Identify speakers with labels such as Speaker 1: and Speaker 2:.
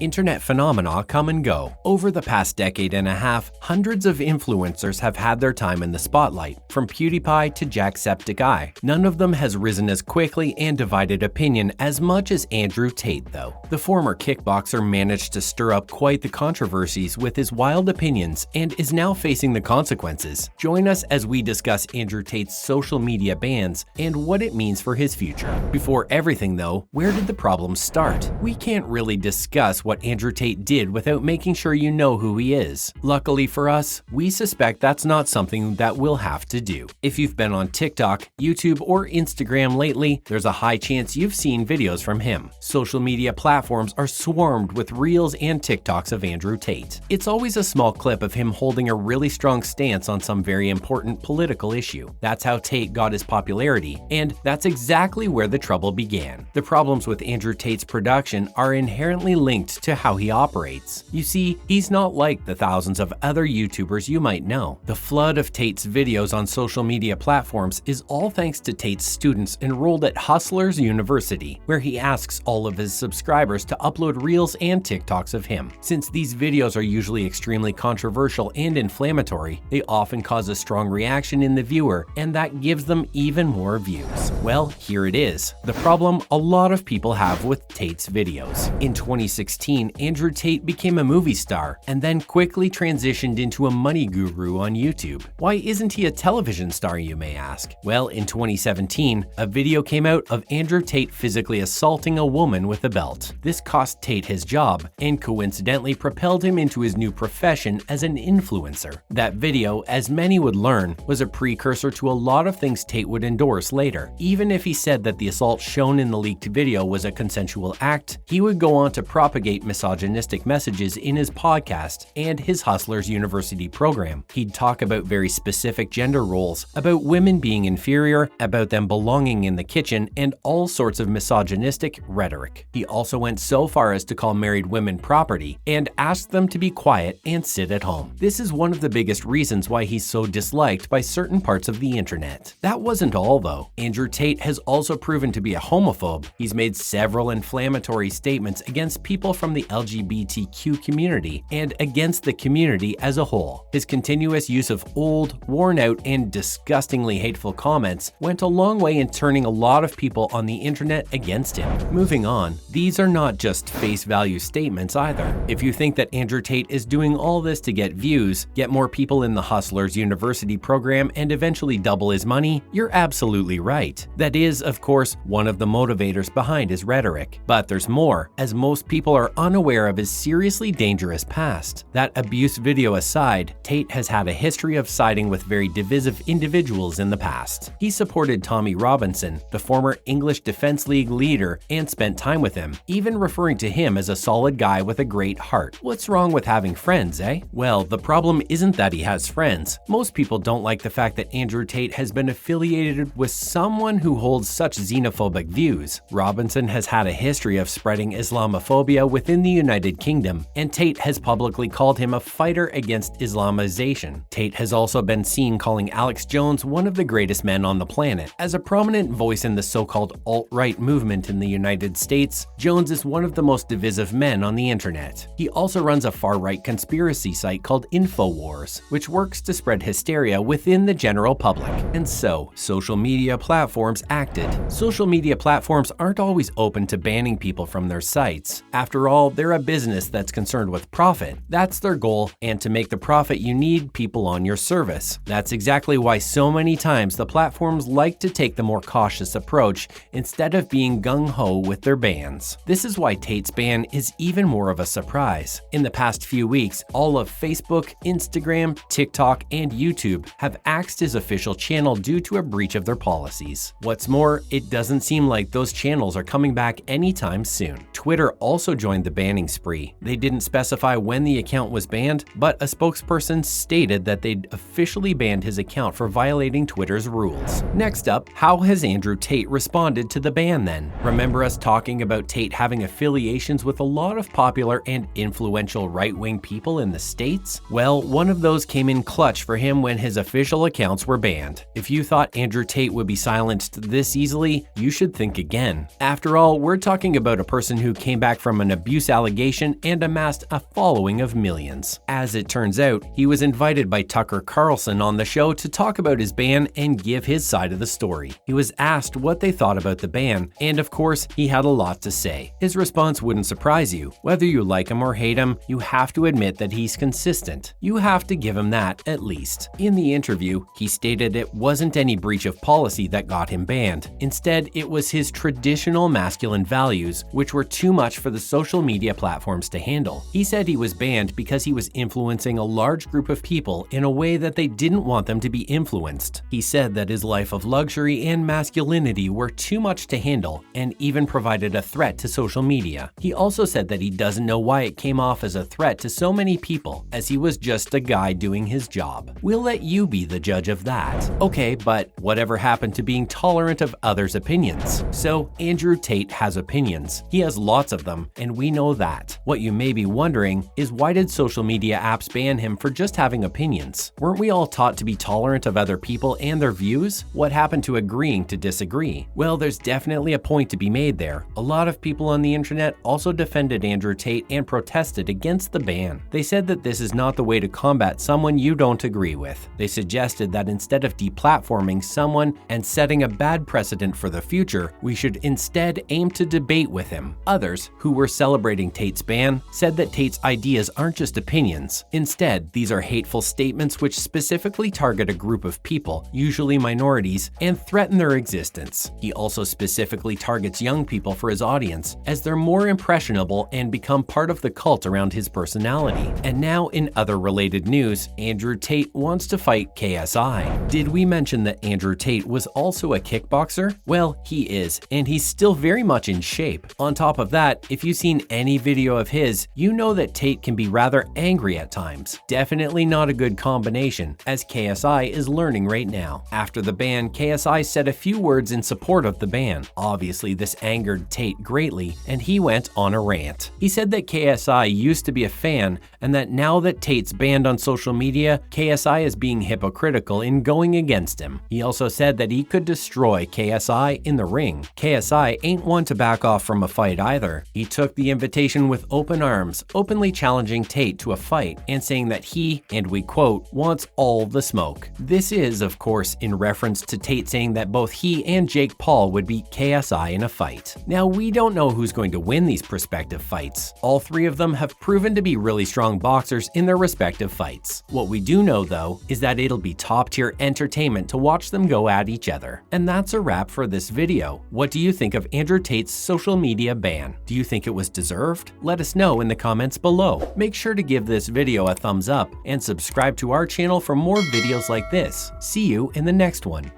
Speaker 1: Internet phenomena come and go. Over the past decade and a half, hundreds of influencers have had their time in the spotlight, from PewDiePie to Jacksepticeye. None of them has risen as quickly and divided opinion as much as Andrew Tate, though. The former kickboxer managed to stir up quite the controversies with his wild opinions and is now facing the consequences. Join us as we discuss Andrew Tate's social media bans and what it means for his future. Before everything though, where did the problem start? We can't really discuss what Andrew Tate did without making sure you know who he is. Luckily for us, we suspect that's not something that we'll have to do. If you've been on TikTok, YouTube, or Instagram lately, there's a high chance you've seen videos from him. Social media platforms are swarmed with reels and TikToks of Andrew Tate. It's always a small clip of him holding a really strong stance on some very important political issue. That's how Tate got his popularity, and that's exactly where the trouble began. The problems with Andrew Tate's production are inherently linked to how he operates. You see, he's not like the thousands of other YouTubers you might know. The flood of Tate's videos on social media platforms is all thanks to Tate's students enrolled at Hustlers University, where he asks all of his subscribers to upload reels and TikToks of him. Since these videos are usually extremely controversial and inflammatory, they often cause a strong reaction in the viewer, and that gives them even more views. Well, here it is, the problem a lot of people have with Tate's videos. In 2016, Andrew Tate became a movie star and then quickly transitioned into a money guru on YouTube. Why isn't he a television star, you may ask? Well, in 2017, a video came out of Andrew Tate physically assaulting a woman with a belt. This cost Tate his job and coincidentally propelled him into his new profession as an influencer. That video, as many would learn, was a precursor to a lot of things Tate would endorse later. Even if he said that the assault shown in the leaked video was a consensual act, he would go on to propagate misogynistic messages in his podcast and his Hustlers University program. He'd talk about very specific gender roles, about women being inferior, about them belonging in the kitchen, and all sorts of misogynistic rhetoric. He also went so far as to call married women property and asked them to be quiet and sit at home. This is one of the biggest reasons why he's so disliked by certain parts of the internet. That wasn't all though. Andrew Tate has also proven to be a homophobe. He's made several inflammatory statements against people from the LGBTQ community and against the community as a whole. His continuous use of old, worn out, and disgustingly hateful comments went a long way in turning a lot of people on the internet against him. Moving on, these are not just face value statements either. If you think that Andrew Tate is doing all this to get views, get more people in the Hustlers University program, and eventually double his money, you're absolutely right. That is, of course, one of the motivators behind his rhetoric. But there's more, as most people are unaware of his seriously dangerous past. That abuse video aside, Tate has had a history of siding with very divisive individuals in the past. He supported Tommy Robinson, the former English Defense League leader, and spent time with him, even referring to him as a solid guy with a great heart. What's wrong with having friends, eh? Well, the problem isn't that he has friends. Most people don't like the fact that Andrew Tate has been affiliated with someone who holds such xenophobic views. Robinson has had a history of spreading Islamophobia within the United Kingdom, and Tate has publicly called him a fighter against Islamization. Tate has also been seen calling Alex Jones one of the greatest men on the planet. As a prominent voice in the so-called alt-right movement in the United States, Jones is one of the most divisive men on the internet. He also runs a far-right conspiracy site called InfoWars, which works to spread hysteria within the general public. And so, social media platforms acted. Social media platforms aren't always open to banning people from their sites. After all, they're a business that's concerned with profit. That's their goal, and to make the profit you need people on your service. That's exactly why so many times the platforms like to take the more cautious approach instead of being gung-ho with their bans. This is why Tate's ban is even more of a surprise. In the past few weeks, all of Facebook, Instagram, TikTok, and YouTube have axed his official channel due to a breach of their policies. What's more, it doesn't seem like those channels are coming back anytime soon. Twitter also joined the banning spree. They didn't specify when the account was banned, but a spokesperson stated that they'd officially banned his account for violating Twitter's rules. Next up, how has Andrew Tate responded to the ban then? Remember us talking about Tate having affiliations with a lot of popular and influential right-wing people in the States? Well, one of those came in clutch for him when his official accounts were banned. If you thought Andrew Tate would be silenced this easily, you should think again. After all, we're talking about a person who came back from an abuse abuse allegation and amassed a following of millions. As it turns out, he was invited by Tucker Carlson on the show to talk about his ban and give his side of the story. He was asked what they thought about the ban, and of course, he had a lot to say. His response wouldn't surprise you. Whether you like him or hate him, you have to admit that he's consistent. You have to give him that, at least. In the interview, he stated it wasn't any breach of policy that got him banned. Instead, it was his traditional masculine values, which were too much for the social media platforms to handle. He said he was banned because he was influencing a large group of people in a way that they didn't want them to be influenced. He said that his life of luxury and masculinity were too much to handle and even provided a threat to social media. He also said that he doesn't know why it came off as a threat to so many people, as he was just a guy doing his job. We'll let you be the judge of that. Okay, but whatever happened to being tolerant of others' opinions? So, Andrew Tate has opinions. He has lots of them, and we know that. What you may be wondering is, why did social media apps ban him for just having opinions? Weren't we all taught to be tolerant of other people and their views? What happened to agreeing to disagree? Well, there's definitely a point to be made there. A lot of people on the internet also defended Andrew Tate and protested against the ban. They said that this is not the way to combat someone you don't agree with. They suggested that instead of deplatforming someone and setting a bad precedent for the future, we should instead aim to debate with him. Others, who were celebrating Tate's ban, said that Tate's ideas aren't just opinions. Instead, these are hateful statements which specifically target a group of people, usually minorities, and threaten their existence. He also specifically targets young people for his audience, as they're more impressionable and become part of the cult around his personality. And now, in other related news, Andrew Tate wants to fight KSI. Did we mention that Andrew Tate was also a kickboxer? Well, he is, and he's still very much in shape. On top of that, if you've seen any video of his, you know that Tate can be rather angry at times. Definitely not a good combination, as KSI is learning right now. After the ban, KSI said a few words in support of the ban. Obviously, this angered Tate greatly, and he went on a rant. He said that KSI used to be a fan, and that now that Tate's banned on social media, KSI is being hypocritical in going against him. He also said that he could destroy KSI in the ring. KSI ain't one to back off from a fight either. He took the invitation with open arms, openly challenging Tate to a fight and saying that he, and we quote, wants all the smoke. This is, of course, in reference to Tate saying that both he and Jake Paul would beat KSI in a fight. Now, we don't know who's going to win these prospective fights. All three of them have proven to be really strong boxers in their respective fights. What we do know, though, is that it'll be top-tier entertainment to watch them go at each other. And that's a wrap for this video. What do you think of Andrew Tate's social media ban? Do you think it was deserved? Let us know in the comments below. Make sure to give this video a thumbs up and subscribe to our channel for more videos like this. See you in the next one.